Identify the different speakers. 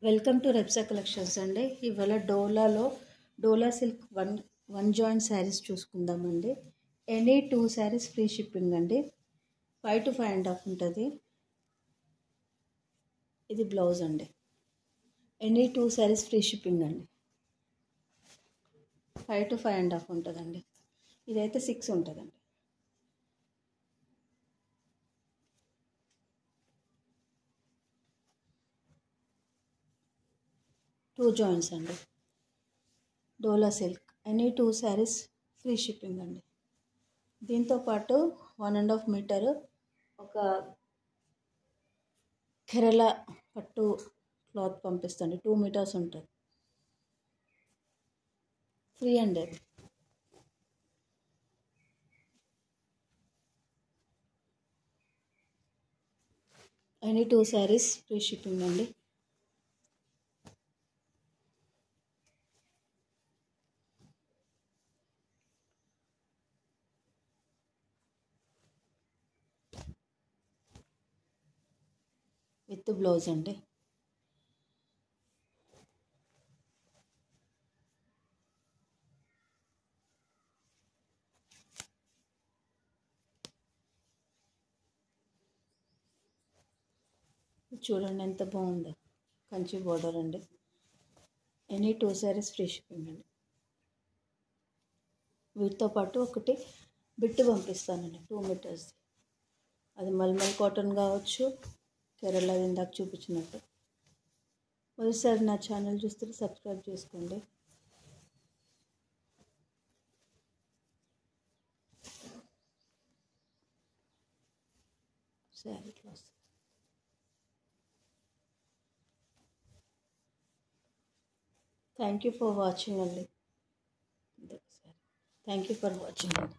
Speaker 1: Welcome to రెప్సా collections అండి. ఇవాళ డోలా సిల్క్ వన్ జాయింట్ శారీస్ చూసుకుందామండి. ఎనీ 2 శారీస్ ఫ్రీ షిప్పింగ్ అండి. 5 to 5.5 ఉంటుంది. ఇది బ్లౌజ్ అండి. ఎనీ 2 శారీస్ ఫ్రీ షిప్పింగ్ అండి. 5 to 5.5 ఉంటుందండి. ఇదైతే 6 ఉంటుందండి. టూ జాయింట్స్ అండి. డోలా silk any 2 saris free shipping అండి. దీంతోపాటు 1.5 మీటర్ ఒక కేరళ పట్టు క్లాత్ పంపిస్తాండి. 2 మీటర్స్ ఉంటుంది. ఫ్రీ అండి. అది ఎనీ 2 శారీస్ ఫ్రీ షిప్పింగ్ అండి. విత్ బ్లౌజ్ అండి. చూడండి ఎంత బాగుందో. కంచి బోర్డర్ అండి. ఎనీ 2 శారీస్ ఫ్రీ షిప్పింగ్ అండి. వీటితో పాటు ఒకటి బిట్టు పంపిస్తానండి 2 మీటర్స్. అది మల్మల్ కాటన్ కావచ్చు, కేరళ ఇందాక చూపించినట్టు. మొదటిసారి నా ఛానల్ చూస్తే సబ్స్క్రైబ్ చేసుకోండి. Sari class. Thank you for watching అండి. థ్యాంక్ యూ ఫర్ వాచింగ్ అండి.